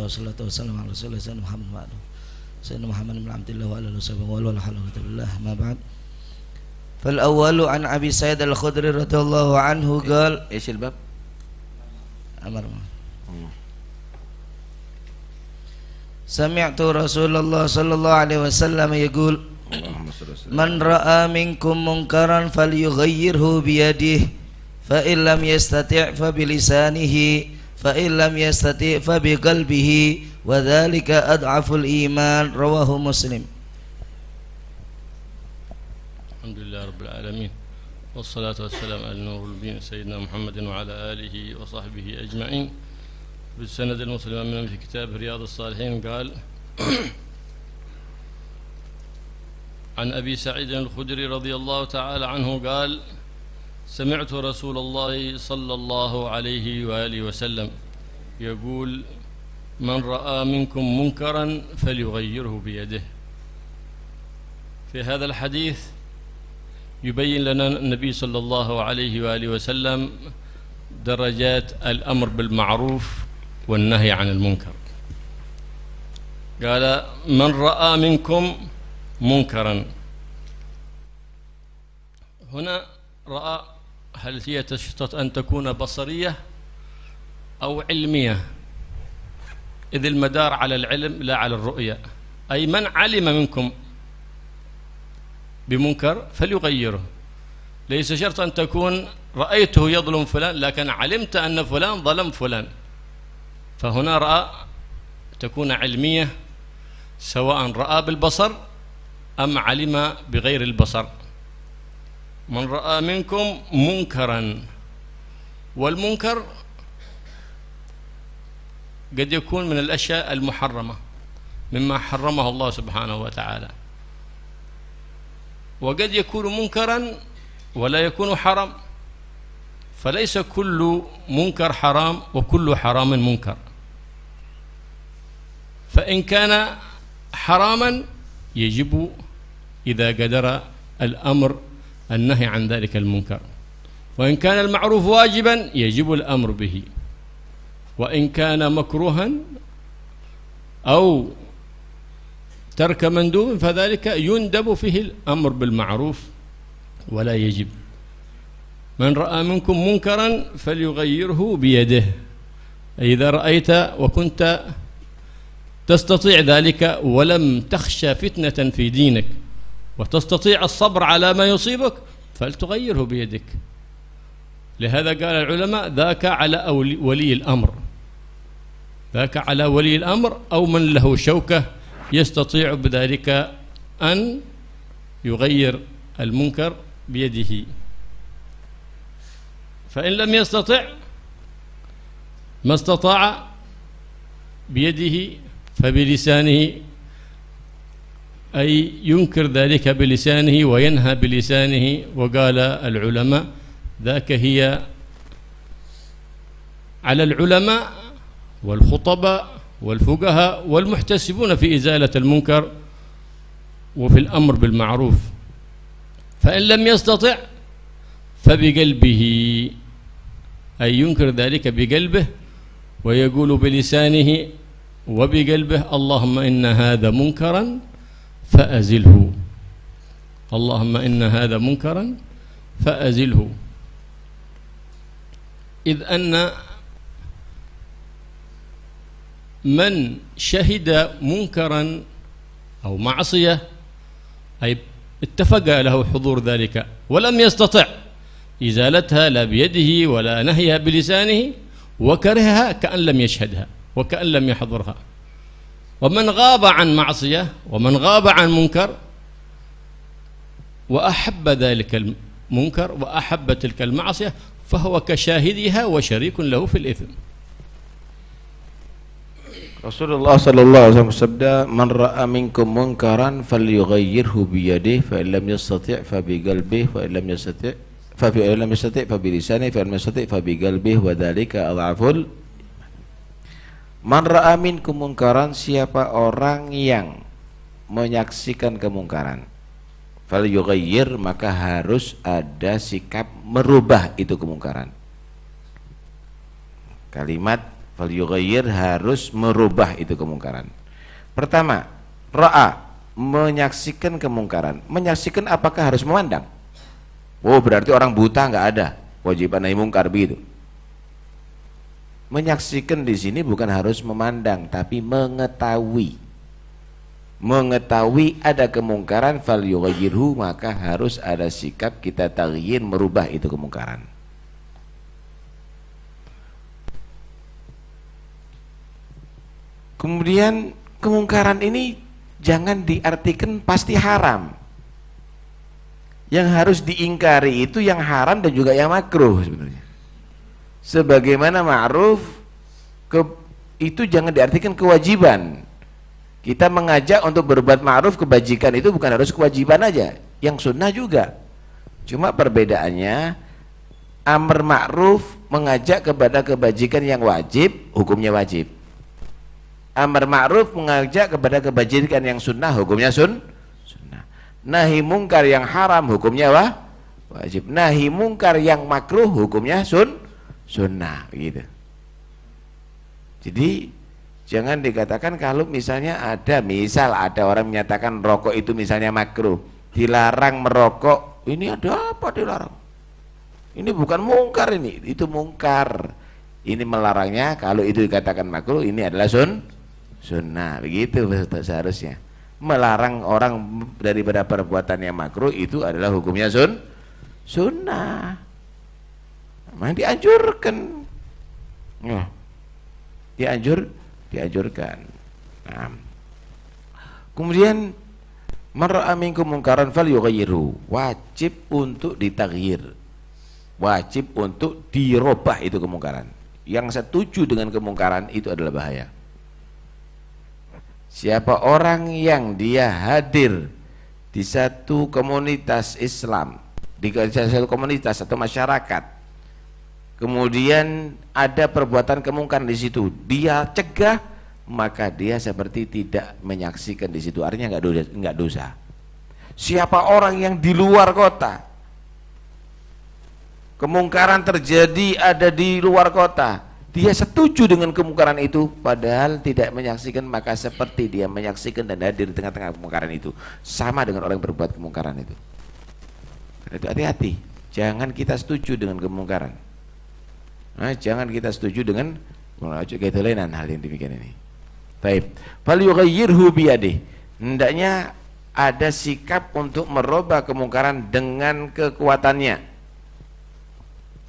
Alhamdulillah wassalatu wassalamu ala Rasulillah Sayyidina Muhammad bin Abdullah wa ala alihi wasallam wa la hawla wa la quwwata illa billah. Ma ba'd. Fal awwalu an Abi Sa'id Al-Khudri radhiyallahu anhu qala ايش الباب؟ Amar. Sami'tu Rasulullah sallallahu alaihi wasallam yaqul Man ra'a minkum munkaran falyughayyirhu biyadihi fa in lam yastati' fa bilisanihi fa in lam yastati' fa biqalbihi wa dhalika ad'aful iman. Rawahu Muslim. Alhamdulillah rabbil alamin wassalatu wassalamu ala nuril mubin sayyidina Muhammadin wa ala alihi wa sahbihi ajma'in. بالسند المسلم من في كتاب رياض الصالحين قال عن أبي سعيد الخدري رضي الله تعالى عنه قال سمعت رسول الله صلى الله عليه وآله وسلم يقول من رأى منكم منكرا فليغيره بيده. في هذا الحديث يبين لنا النبي صلى الله عليه وآله وسلم درجات الأمر بالمعروف والنهي عن المنكر. قال من رأى منكم منكرا، هنا رأى هل هي تشترط أن تكون بصرية أو علمية؟ إذ المدار على العلم لا على الرؤية. أي من علم منكم بمنكر فليغيره، ليس شرط أن تكون رأيته يظلم فلان لكن علمت أن فلان ظلم فلان، فهنا رأى تكون علمية سواء رأى بالبصر أم علم بغير البصر. من رأى منكم منكرا، والمنكر قد يكون من الأشياء المحرمة مما حرمه الله سبحانه وتعالى، وقد يكون منكرا ولا يكون حرام، فليس كل منكر حرام وكل حرام منكر. فإن كان حراما يجب إذا قدر الأمر النهي عن ذلك المنكر، وإن كان المعروف واجبا يجب الأمر به، وإن كان مكروها أو ترك مندوب فذلك يندب فيه الأمر بالمعروف ولا يجب. من رأى منكم منكرا فليغيره بيده. إذا رأيت وكنت تستطيع ذلك ولم تخشى فتنة في دينك وتستطيع الصبر على ما يصيبك فلتغيره بيدك. لهذا قال العلماء ذاك على ولي الأمر، ذاك على ولي الأمر أو من له شوكة يستطيع بذلك أن يغير المنكر بيده. فإن لم يستطع ما استطاع بيده فبلسانه، أي ينكر ذلك بلسانه وينهى بلسانه. وقال العلماء ذاك هي على العلماء والخطباء والفقهاء والمحتسبون في إزالة المنكر وفي الأمر بالمعروف. فإن لم يستطع فبقلبه، أي ينكر ذلك بقلبه ويقول بلسانه وبقلبه اللهم إن هذا منكرا فأزله، اللهم إن هذا منكرا فأزله. إذ أن من شهد منكرا أو معصية أي اتفق له حضور ذلك ولم يستطع إزالتها لا بيده ولا نهيها بلسانه وكرهها كأن لم يشهدها وكأن لم يحضرها. ومن غاب عن معصية ومن غاب عن منكر وأحب ذلك المنكر وأحب تلك المعصية فهو كشاهدها وشريك له في الإثم. Rasulullah sallallahu alaihi wasallam bersabda, "Man ra'a minkum munkaran falyughayyirhu bi yadihi, fa in lam yastati' fa bi qalbihi, fa in lam yastati' fa bi lisanihi, fa in lam yastati' fa bi qalbihi wa dzalika adhaful." Man ra'a minkum munkaran, siapa orang yang menyaksikan kemungkaran, falyughayyir, maka harus ada sikap merubah itu kemungkaran. Kalimat Fal yughayyir, harus merubah itu kemungkaran. Pertama, ra'a, menyaksikan kemungkaran. Menyaksikan apakah harus memandang? Oh, berarti orang buta nggak ada kewajiban nahi mungkar begitu. Menyaksikan di sini bukan harus memandang, tapi mengetahui. Mengetahui ada kemungkaran, fal yughayyirhu, maka harus ada sikap kita taghyir, merubah itu kemungkaran. Kemudian kemungkaran ini jangan diartikan pasti haram. Yang harus diingkari itu yang haram dan juga yang makruh sebenarnya. Sebagaimana ma'ruf itu jangan diartikan kewajiban. Kita mengajak untuk berbuat ma'ruf, kebajikan itu bukan harus kewajiban aja, yang sunnah juga. Cuma perbedaannya, amr ma'ruf mengajak kepada kebajikan yang wajib, hukumnya wajib. Amr ma'ruf mengajak kepada kebajikan yang sunnah, hukumnya sunnah. Nahi mungkar yang haram, hukumnya wajib. Nahi mungkar yang makruh, hukumnya sunnah, gitu. Jadi jangan dikatakan kalau misalnya ada orang menyatakan rokok itu misalnya makruh, dilarang merokok, ini ada apa dilarang? Ini bukan mungkar, ini itu mungkar. Ini melarangnya, kalau itu dikatakan makruh, ini adalah sunnah, begitu seharusnya. Melarang orang daripada perbuatan yang makruh itu adalah hukumnya sunnah. Memang dianjurkan. Ya. Dianjurkan. Nah. Kemudian man ra'a minkum mungkaran falyughayyirhu, wajib untuk ditaghyir. Wajib untuk dirubah itu kemungkaran. Yang setuju dengan kemungkaran itu adalah bahaya. Siapa orang yang dia hadir di satu komunitas Islam, di satu komunitas atau masyarakat, kemudian ada perbuatan kemungkaran di situ, dia cegah, maka dia seperti tidak menyaksikan di situ, artinya nggak dosa. Siapa orang yang di luar kota, kemungkaran terjadi ada di luar kota, dia setuju dengan kemungkaran itu padahal tidak menyaksikan, maka seperti dia menyaksikan dan hadir di tengah-tengah kemungkaran itu, sama dengan orang yang berbuat kemungkaran itu. Karena itu hati-hati, jangan kita setuju dengan kemungkaran. Nah, jangan kita setuju dengan ketelenan hal yang demikian ini. Taib. Fal yughayyirhu biyadihi. Hendaknya ada sikap untuk merubah kemungkaran dengan kekuatannya.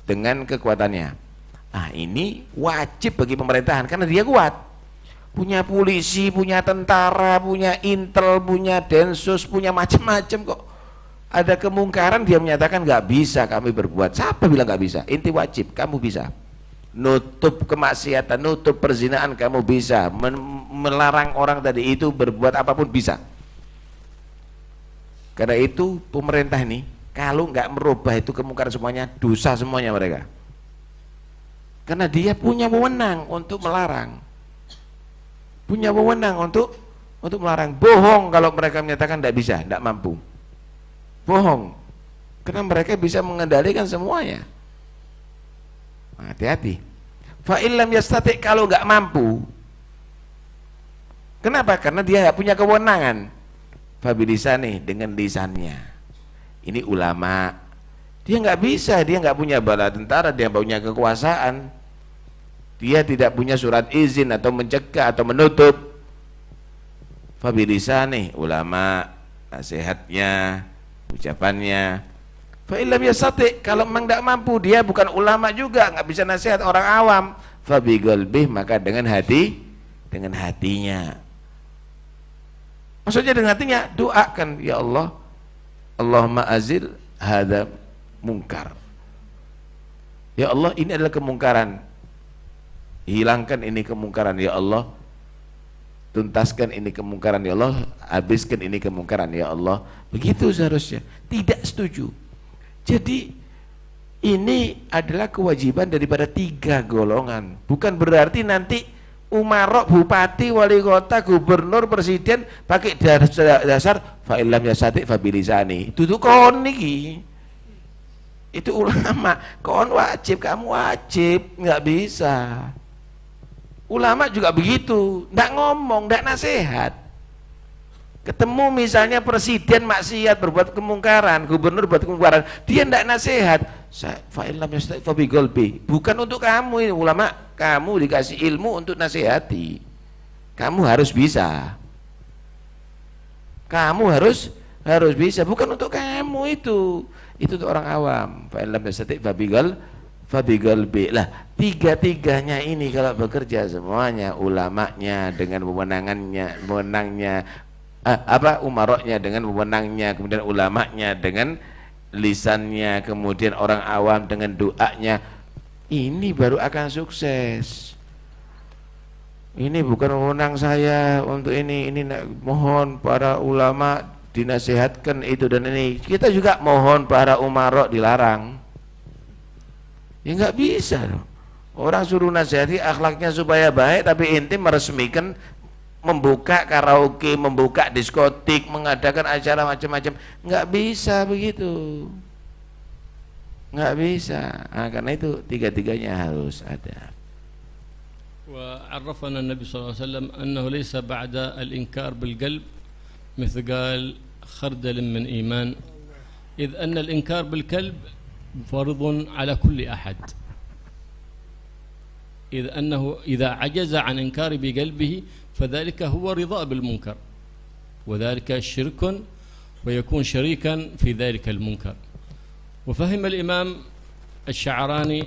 Dengan kekuatannya. Nah, ini wajib bagi pemerintahan karena dia kuat. Punya polisi, punya tentara, punya intel, punya densus, punya macam-macam kok. Ada kemungkaran dia menyatakan nggak bisa kami berbuat. Siapa bilang nggak bisa? Inti wajib, kamu bisa. Nutup kemaksiatan, nutup perzinaan kamu bisa. Melarang orang tadi itu berbuat apapun bisa. Karena itu pemerintah ini kalau nggak merubah itu kemungkaran semuanya, dosa semuanya mereka. Karena dia punya wewenang untuk melarang, punya wewenang untuk melarang. Bohong kalau mereka menyatakan tidak bisa, tidak mampu. Bohong, karena mereka bisa mengendalikan semuanya. Hati-hati. Fa illam yastati, kalau nggak mampu, kenapa? Karena dia nggak punya kewenangan. Fabilisani, dengan lisannya. Ini ulama, dia nggak bisa, dia nggak punya bala tentara, dia nggak punya kekuasaan, dia tidak punya surat izin atau mencegah atau menutup. Fabilisani, ulama, nasihatnya, ucapannya. Fa illam yastati, kalau memang tidak mampu, dia bukan ulama juga, nggak bisa nasihat orang awam. Fa biqalbih, maka dengan hatinya. Maksudnya dengan hatinya, doakan, ya Allah, Allahumma azil hadza mungkar. Ya Allah, ini adalah kemungkaran. Hilangkan ini kemungkaran, ya Allah. Tuntaskan ini kemungkaran, ya Allah. Habiskan ini kemungkaran, ya Allah. Begitu seharusnya. Tidak setuju. Jadi ini adalah kewajiban daripada 3 golongan. Bukan berarti nanti umarok, bupati, wali kota, gubernur, presiden pakai dasar fa illam yastati fa bilisani. Itu kon niki. Itu ulama, kon wajib, kamu wajib, nggak bisa. Ulama juga begitu, nggak ngomong, nggak nasihat. Ketemu misalnya presiden maksiat, berbuat kemungkaran, gubernur berbuat kemungkaran, dia nggak nasihat. Fa'ilam yasta'fa bi qalbi. Bukan untuk kamu ini ulama, kamu dikasih ilmu untuk nasihati. Kamu harus bisa. Kamu harus bisa, bukan untuk kamu itu. Itu untuk orang awam. Fa'ilam yasta'fa bi qalbi. Lah, tiga-tiganya ini kalau bekerja semuanya, ulamanya dengan wewenangnya, umaroknya dengan wewenangnya, kemudian ulamanya dengan lisannya, kemudian orang awam dengan doanya, ini baru akan sukses. Ini bukan wewenang saya untuk ini mohon para ulama dinasihatkan itu dan ini. Kita juga mohon para umarok dilarang. Ya nggak bisa loh. Orang suruh nasihati akhlaknya supaya baik, tapi inti meresmikan membuka karaoke, membuka diskotik, mengadakan acara macam-macam, nggak bisa begitu, nggak bisa. Nah, karena itu tiga-tiganya harus ada. وعرفنا النبي صلى الله عليه وسلم أنه ليس بعد الإنكار بالقلب مثل قال خردل من إيمان، إذ أن الإنكار بالقلب فرض على كل أحد، إذ أنه إذا عجز عن إنكار بقلبه فذلك هو رضاء بالمنكر، وذلك شرك ويكون شريكا في ذلك المنكر. وفهم الإمام الشعراني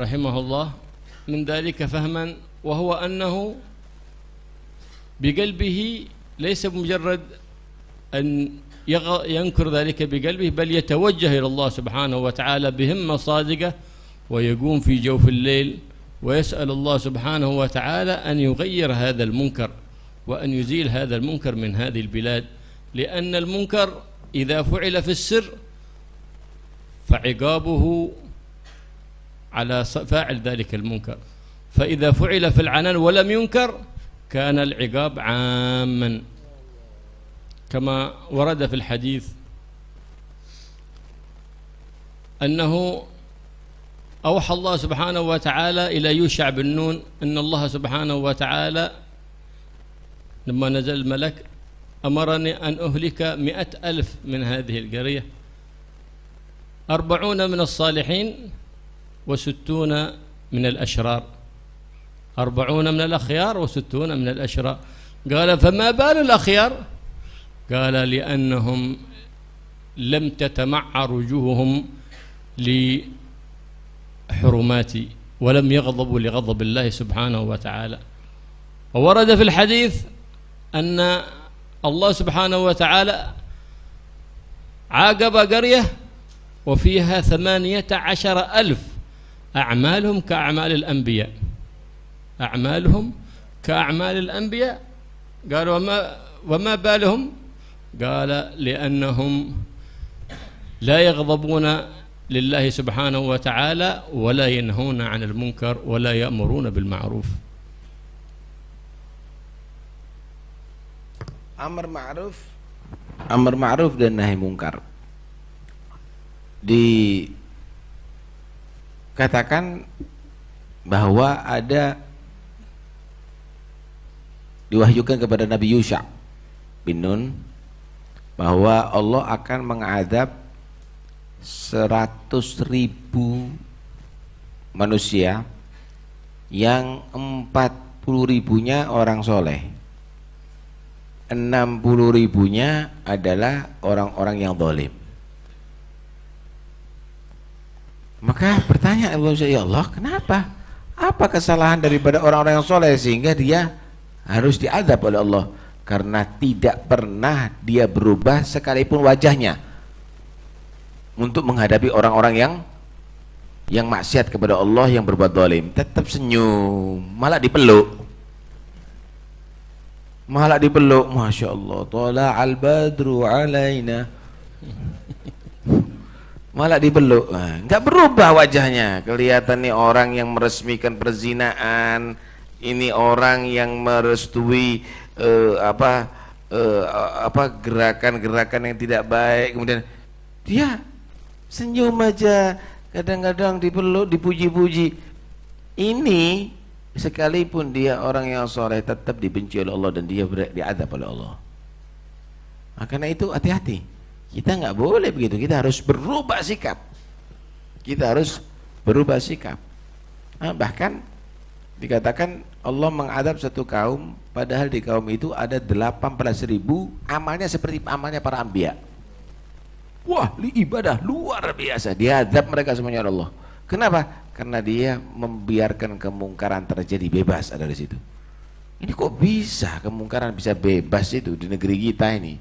رحمه الله من ذلك فهما، وهو أنه بقلبه ليس بمجرد أن ينكر ذلك بقلبه، بل يتوجه إلى الله سبحانه وتعالى بهمة صادقة ويقوم في جوف الليل ويسأل الله سبحانه وتعالى أن يغير هذا المنكر وأن يزيل هذا المنكر من هذه البلاد، لأن المنكر إذا فعل في السر فعقابه على فاعل ذلك المنكر، فإذا فعل في العلن ولم ينكر كان العقاب عاما، كما ورد في الحديث أنه أوحى الله سبحانه وتعالى إلى يوشع بن نون أن الله سبحانه وتعالى لما نزل الملك أمرني أن أهلك 100,000 من هذه القرية، 40 من الصالحين و60 من الأشرار، 40 من الأخيار و60 من الأشرار. قال فما بال الأخيار؟ قال لأنهم لم تتمعر وجوههم لحرماتي ولم يغضبوا لغضب الله سبحانه وتعالى. وورد في الحديث أن الله سبحانه وتعالى عاقب قرية وفيها 18,000 أعمالهم كأعمال الأنبياء، أعمالهم كأعمال الأنبياء. قالوا وما بالهم؟ قال لأنهم لا يغضبون لله سبحانه وتعالى ولا ينهون عن المنكر ولا يأمرون بالمعروف. Amar ma'ruf dan nahi mungkar. Dikatakan bahwa diwahyukan kepada Nabi Yusha bin Nun bahwa Allah akan mengadab 100.000 manusia yang 40.000-nya orang soleh, 60.000-nya adalah orang-orang yang zalim. Maka bertanya Abu Musa, ya Allah, kenapa? Apa kesalahan daripada orang-orang yang soleh sehingga dia harus diadab oleh Allah? Karena tidak pernah dia berubah sekalipun wajahnya untuk menghadapi orang-orang yang maksiat kepada Allah, yang berbuat zalim. Tetap senyum, malah dipeluk. Masya Allah, tala'al badru alaina, malah dipeluk. Nggak berubah wajahnya. Kelihatan nih orang yang meresmikan perzinaan, ini orang yang merestui gerakan-gerakan yang tidak baik, kemudian dia senyum aja, kadang-kadang dipeluk, dipuji-puji. Ini sekalipun dia orang yang soleh tetap dibenci oleh Allah dan dia diadab oleh Allah. Nah, karena itu hati-hati, kita nggak boleh begitu, kita harus berubah sikap, kita harus berubah sikap. Nah, bahkan dikatakan Allah mengadab satu kaum, padahal di kaum itu ada 18.000 amalnya seperti amalnya para anbiya. Wah, ibadah luar biasa, diadab mereka semuanya oleh Allah. Kenapa? Karena dia membiarkan kemungkaran terjadi, bebas ada di situ. Ini kok bisa kemungkaran bisa bebas itu di negeri kita ini?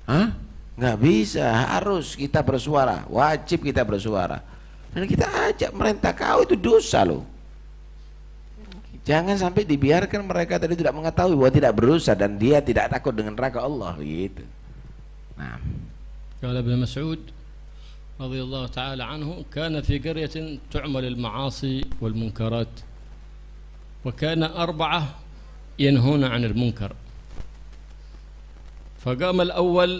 Hah? Nggak bisa, harus kita bersuara, wajib kita bersuara. Dan kita ajak merintah, kau itu dosa loh. Jangan sampai dibiarkan mereka tadi tidak mengetahui bahwa tidak berusaha dan dia tidak takut dengan neraka Allah gitu. Nah, قال ابن مسعود رضي الله تعالى عنه كان في قرية تعمل المعاصي والمنكرات وكان 4 ينهون عن المنكر فقام الأول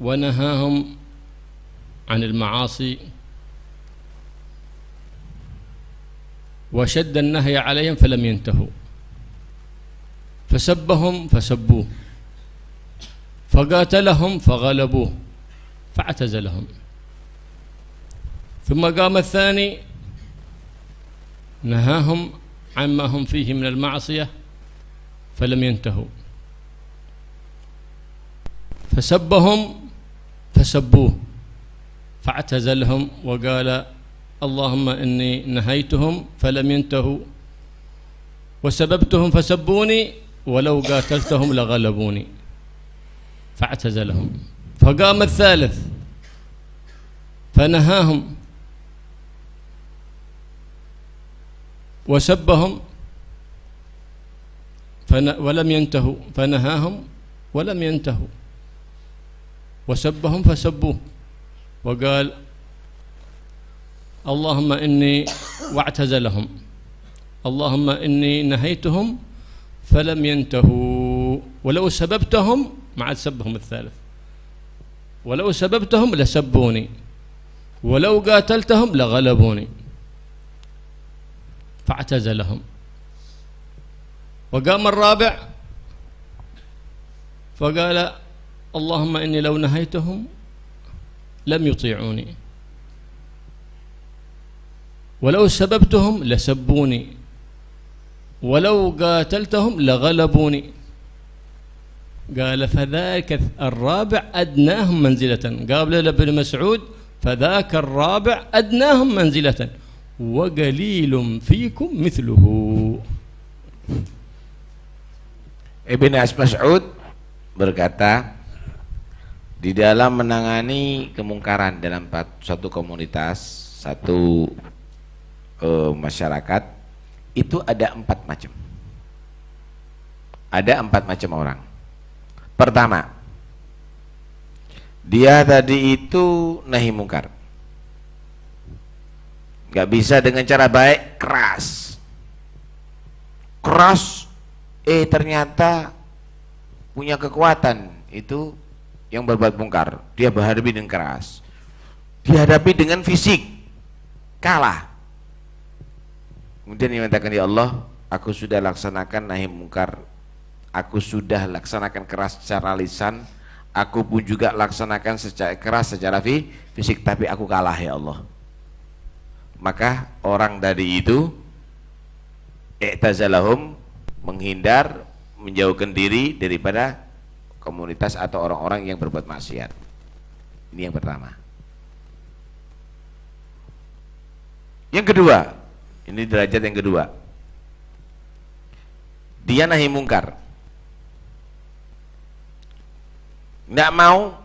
ونهاهم عن المعاصي وشد النهي عليهم فلم ينتهوا فسبهم فسبوه فقاتلهم فغلبوه فاعتزلهم ثم قام الثاني نهاهم عما هم فيه من المعصية فلم ينتهوا فسبهم فسبوه فاعتزلهم وقال اللهم إني نهيتهم فلم ينتهوا وسببتهم فسبوني ولو قاتلتهم لغلبوني فاعتزلهم فقام الثالث فنهاهم وسبهم ولم ينتهوا فنهاهم ولم ينتهوا وسبهم فسبوه وقال اللهم إني واعتزلهم اللهم إني نهيتهم فلم ينتهوا ولو سببتهم مع سبهم الثالث ولو سببتهم لسبوني ولو قاتلتهم لغلبوني فاعتزلهم وقام الرابع فقال اللهم إني لو نهيتهم لم يطيعوني ولو سببتهم لسبوني ولو قاتلتهم لغلبوني قال فذاك الرابع أدناهم منزلة قال ابن مسعود فذاك الرابع أدناهم منزلة وقليل فيكم مثله. Ibn Mas'ud berkata, di dalam menangani kemungkaran dalam satu komunitas, satu masyarakat, itu ada 4 macam. Ada 4 macam orang. Pertama, dia tadi itu nahi mungkar, gak bisa dengan cara baik, keras, ternyata punya kekuatan itu yang berbuat mungkar, dia berhadapi dengan keras, dihadapi dengan fisik, kalah. Kemudian dia mengatakan, ya Allah, aku sudah laksanakan nahi mungkar, aku sudah laksanakan keras secara lisan, aku pun juga laksanakan secara keras secara fisik, tapi aku kalah ya Allah. Maka orang tadi itu i'tazalahum, menghindar, menjauhkan diri daripada komunitas atau orang-orang yang berbuat maksiat. Ini yang pertama. Yang kedua, ini derajat yang kedua, dia nahi mungkar, nggak mau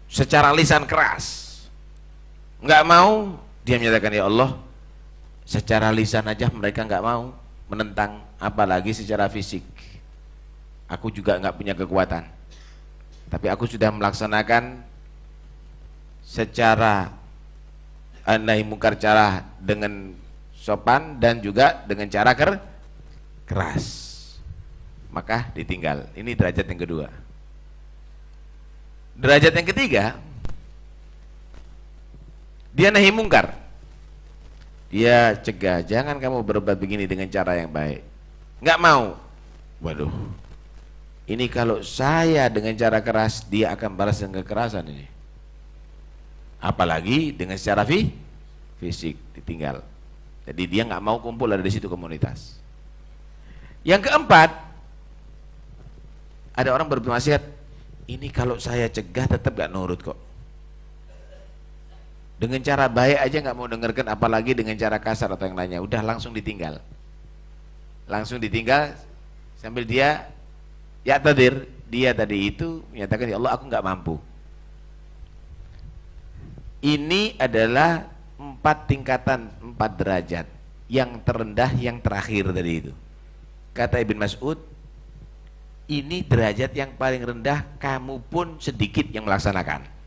secara lisan keras, nggak mau, dia menyatakan ya Allah, secara lisan aja mereka nggak mau menentang, apalagi secara fisik. Aku juga nggak punya kekuatan, tapi aku sudah melaksanakan secara nahi mungkar cara dengan sopan dan juga dengan cara keras, maka ditinggal. Ini derajat yang kedua. Derajat yang ketiga, dia nahi mungkar, Dia cegah, jangan kamu berbuat begini dengan cara yang baik. Nggak mau. Waduh, ini kalau saya dengan cara keras, dia akan balas dengan kekerasan ini. Apalagi dengan secara fisik ditinggal. Jadi dia nggak mau kumpul ada di situ komunitas. Yang keempat, ada orang berwasiat, ini kalau saya cegah tetap nggak nurut kok. Dengan cara baik aja nggak mau dengarkan, apalagi dengan cara kasar atau yang lainnya. Udah langsung ditinggal. Langsung ditinggal sambil dia ya tadir, dia tadi itu menyatakan, ya Allah aku nggak mampu. Ini adalah 4 tingkatan, 4 derajat. Yang terendah, yang terakhir dari itu. Kata Ibn Mas'ud, ini derajat yang paling rendah, kamu pun sedikit yang melaksanakan.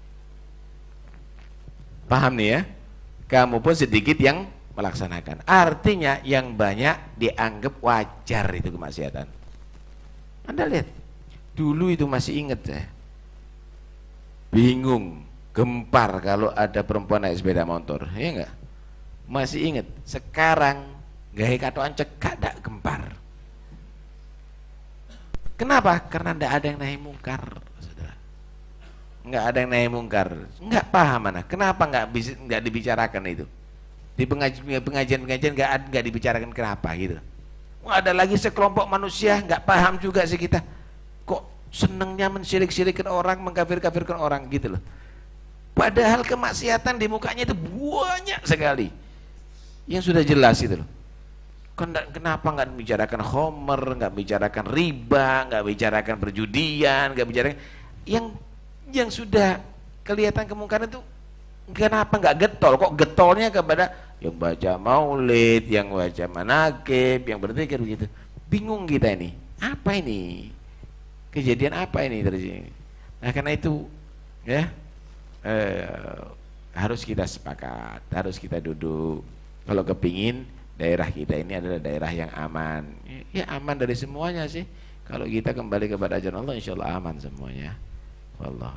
Paham nih ya? Kamu pun sedikit yang melaksanakan. Artinya yang banyak dianggap wajar itu kemaksiatan. Anda lihat, dulu itu masih ingat saya, bingung, gempar kalau ada perempuan naik sepeda motor, ya enggak? Masih ingat. Sekarang gahe katoan cekak dak gempar. Kenapa? Karena ndak ada yang nahi mungkar, saudara. Nggak ada yang nahi mungkar. Nggak paham mana? Kenapa nggak dibicarakan itu? Di pengajian-pengajian nggak dibicarakan kenapa gitu. Wah, ada lagi sekelompok manusia nggak paham juga sih kita. Kok senengnya mensirik-sirikan orang, mengkafir-kafirkan orang gitu loh. Padahal kemaksiatan di mukanya itu banyak sekali. Yang sudah jelas itu loh. Kenapa nggak membicarakan khomer, nggak bicarakan riba, nggak bicarakan perjudian, nggak bicarakan yang sudah kelihatan kemungkaran itu. Kenapa nggak getol? Kok getolnya kepada yang baca maulid, yang baca manakib, yang berzikir begitu? Bingung kita ini. Apa ini? Kejadian apa ini terjadi? Nah karena itu ya harus kita sepakat, harus kita duduk. Kalau kepingin daerah kita ini adalah daerah yang aman, ya aman dari semuanya sih. Kalau kita kembali kepada ajaran Allah, insya Allah aman semuanya. Wallah.